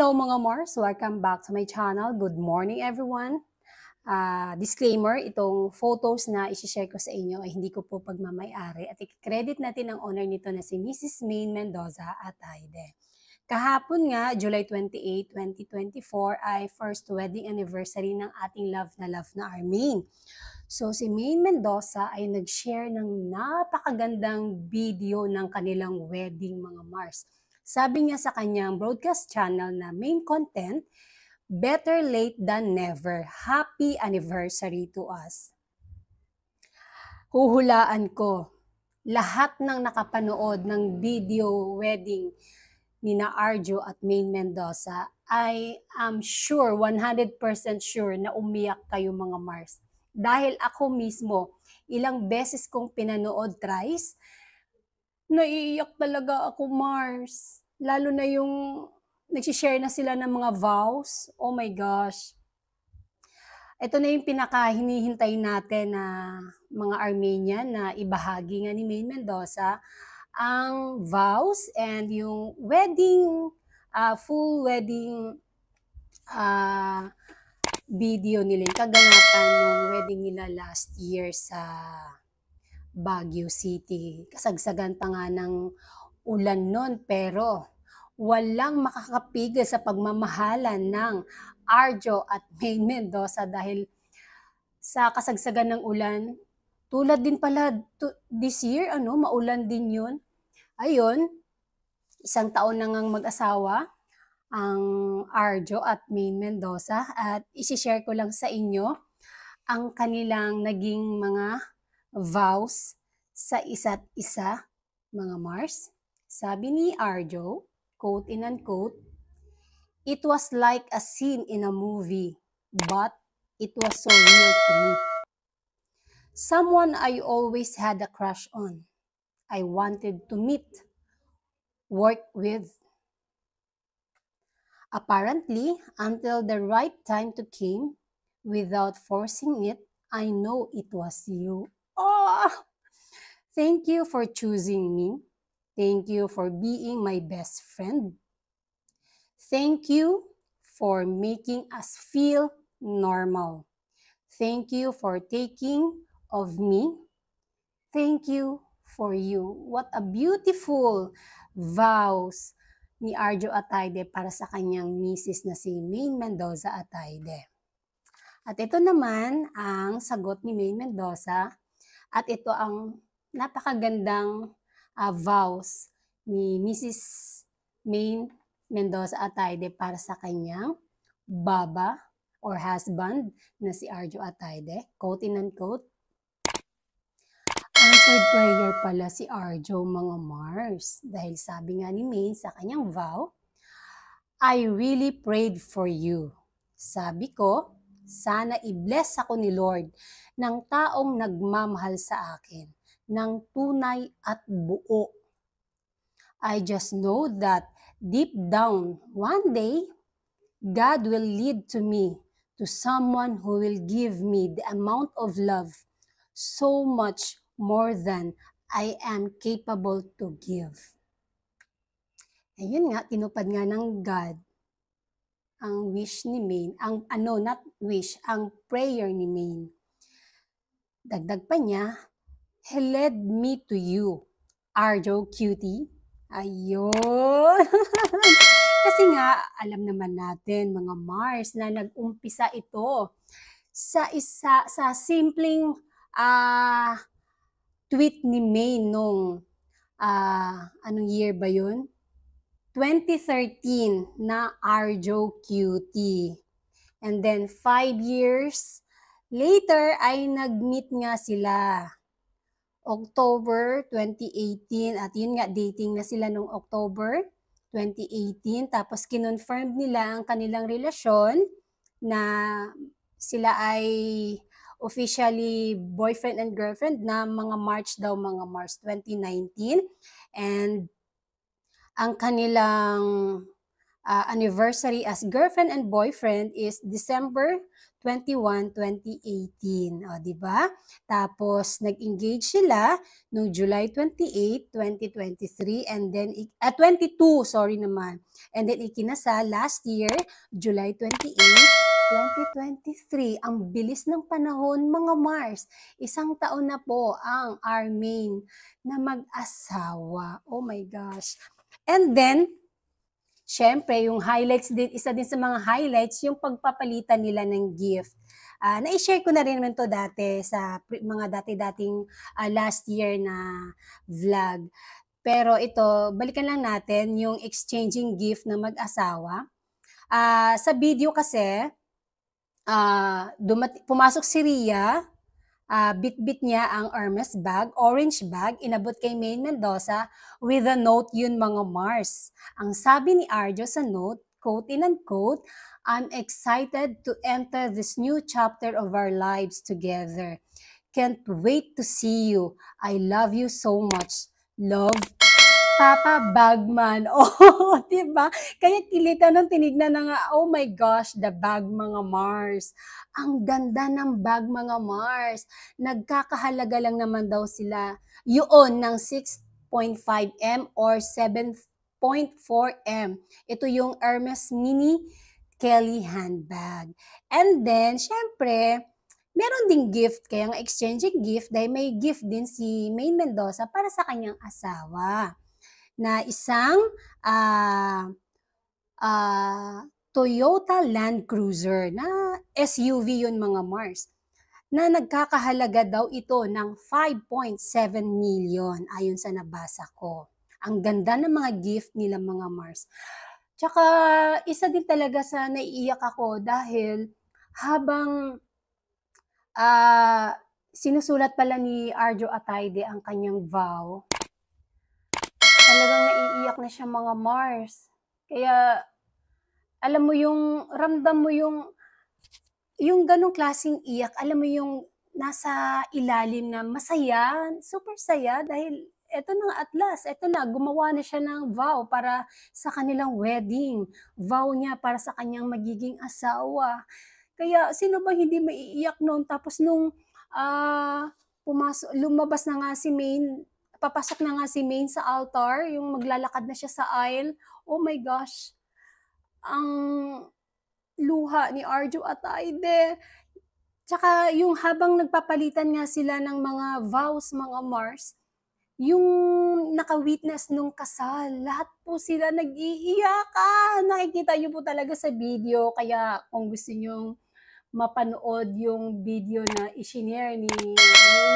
Hello mga Mars! Welcome back to my channel. Good morning everyone! Disclaimer, itong photos na isi-share ko sa inyo ay hindi ko po pagmamay-ari at i-credit natin ang owner nito na si Mrs. Maine Mendoza Atayde. Kahapon nga, July 28, 2024 ay first wedding anniversary ng ating love na Armaine. So si Maine Mendoza ay nag-share ng napakagandang video ng kanilang wedding mga Mars. Sabi niya sa kanyang broadcast channel na main content, better late than never. Happy anniversary to us. Huhulaan ko, lahat ng nakapanood ng video wedding ni na Arjo at Maine Mendoza, I am sure, 100% sure na umiyak kayo mga Mars. Dahil ako mismo, ilang beses kong pinanood thrice, naiiyak talaga ako, Mars. Lalo na yung nagsishare na sila ng mga vows. Oh my gosh. Ito na yung pinaka-hinihintay natin na mga Armenian na ibahagi nga ni Maine Mendoza ang vows and yung wedding, full wedding video nila. Kaganapan ng wedding nila last year sa Baguio City. Kasagsagan pa nga ng ulan nun, pero walang makakapigil sa pagmamahalan ng Arjo at Maine Mendoza dahil sa kasagsagan ng ulan. Tulad din pala this year, maulan din yun. Ayun, isang taon na ngang mag-asawa ang Arjo at Maine Mendoza at isi-share ko lang sa inyo ang kanilang naging mga vows sa isa't isa, mga Mars. Sabi ni Arjo, quote and unquote, "It was like a scene in a movie, but it was so real to me. Someone I always had a crush on. I wanted to meet, work with. Apparently, until the right time to came, without forcing it, I know it was you. Oh, thank you for choosing me. Thank you for being my best friend. Thank you for making us feel normal. Thank you for taking of me. Thank you for you." What a beautiful vows ni Arjo Atayde para sa kanyang misis na si Maine Mendoza Atayde. At ito naman ang sagot ni Maine Mendoza at ito ang napakagandang vows ni Mrs. Maine Mendoza Atayde para sa kanyang baba or husband na si Arjo Atayde. Quote and unquote, answered prayer pala si Arjo, mga Mars. Dahil sabi nga ni Maine sa kanyang vow, "I really prayed for you. Sabi ko, sana i-bless ako ni Lord ng taong nagmamahal sa akin, ng tunay at buo. I just know that deep down, one day, God will lead to me to someone who will give me the amount of love so much more than I am capable to give." Ayun nga, tinupad nga ng God ang wish ni Maine, ang prayer ni Maine. Dagdag pa niya, "He led me to you, Arjo cutie." Ayun. Kasi nga, alam naman natin mga Mars na nag-umpisa ito sa simpleng tweet ni Maine nung anong year ba yun? 2013 na Arjo cutie. And then 5 years later ay nag-meet nga sila. October 2018 at yun nga, dating na sila nung October 2018. Tapos kinonfirm nila ang kanilang relasyon na sila ay officially boyfriend and girlfriend na mga March 2019. And ang kanilang anniversary as girlfriend and boyfriend is December 21, 2018. O, di ba? Tapos, nag-engage sila noong July 28, 2023, and then, 22, sorry naman. And then, ikinasal last year, July 28, 2023. Ang bilis ng panahon, mga Mars. Isang taon na po ang Armaine na mag-asawa. Oh my gosh. And then, syempre, yung highlights din, isa din sa mga highlights, yung pagpapalitan nila ng gift. Na-share ko na rin naman to dati sa mga dati-dating last year na vlog. Pero ito, balikan lang natin yung exchanging gift ng mag-asawa. Sa video kasi, pumasok si Rhea, bit-bit niya ang Hermes bag, orange bag, inabot kay Maine Mendoza with a note yun, mga Mars. Ang sabi ni Arjo sa note, quote in unquote, "I'm excited to enter this new chapter of our lives together. Can't wait to see you. I love you so much. Love, Papa Bagman." Oh, diba? Kaya kilita nung tinignan na nga, oh my gosh, the bag, mga Mars. Ang ganda ng bag, mga Mars. Nagkakahalaga lang naman daw sila yun ng 6.5M or 7.4M. Ito yung Hermes Mini Kelly handbag. And then, syempre, meron ding gift, kaya nga exchanging gift, dahil may gift din si Maine Mendoza para sa kanyang asawa na isang Toyota Land Cruiser na SUV yun, mga Mars, na nagkakahalaga daw ito ng 5.7 million ayon sa nabasa ko. Ang ganda ng mga gift nila, mga Mars. Tsaka isa din talaga sa naiiyak ako dahil habang sinusulat pala ni Arjo Atayde ang kanyang vow, talagang naiiyak na siya, mga Mars. Kaya, alam mo yung, ramdam mo yung ganong klaseng iyak, alam mo yung nasa ilalim na masaya, super saya, dahil eto na at last, eto na, gumawa na siya ng vow para sa kanilang wedding. Vow niya para sa kanyang magiging asawa. Kaya, sino ba hindi maiiyak noon? Tapos nung lumabas na nga si Maine, papasok na nga si Maine sa altar, yung maglalakad na siya sa aisle, oh my gosh, ang luha ni Arjo Atayde. Tsaka yung habang nagpapalitan nga sila ng mga vows, mga Mars, yung naka-witness nung kasal, lahat po sila nag-iiyakan. Nakikita niyo po talaga sa video, kaya kung gusto niyo mapanood yung video na i-share ni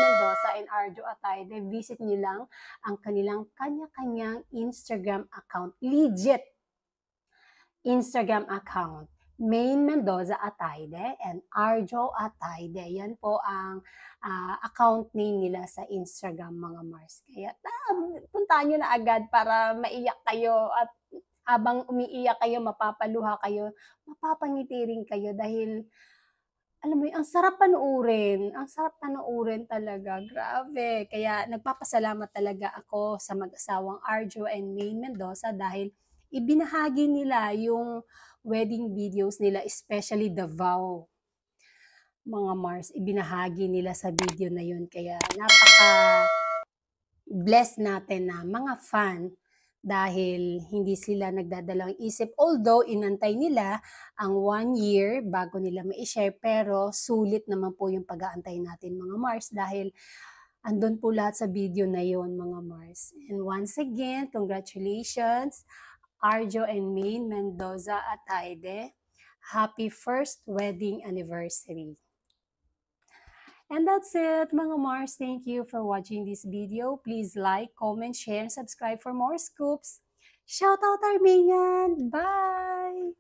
Mendoza and Arjo Atayde, visit niyo lang ang kanilang kanya-kanyang Instagram account. Legit Instagram account. Maine Mendoza Atayde and Arjo Atayde. Yan po ang account name nila sa Instagram, mga Mars. Kaya puntahan nyo na agad para maiyak kayo, at habang umiiyak kayo, mapapaluha kayo, mapapangiti rin kayo dahil alam mo yun, ang sarap panuurin. Ang sarap panuurin talaga. Grabe. Kaya nagpapasalamat talaga ako sa mag-asawang Arjo and Maine Mendoza dahil ibinahagi nila yung wedding videos nila, especially the vow, mga Mars. Ibinahagi nila sa video na yun. Kaya napaka-blessed natin na mga fan dahil hindi sila nagdadalawang isip. Although, inantay nila ang 1 year bago nila ma-share, pero sulit naman po yung pag-aantay natin, mga Mars, dahil andun po lahat sa video na yon, mga Mars. And once again, congratulations, Arjo and Maine Mendoza Atayde. Happy first wedding anniversary. And that's it, mga Mars. Thank you for watching this video. Please like, comment, share, and subscribe for more scoops. Shout out Armenian! Bye!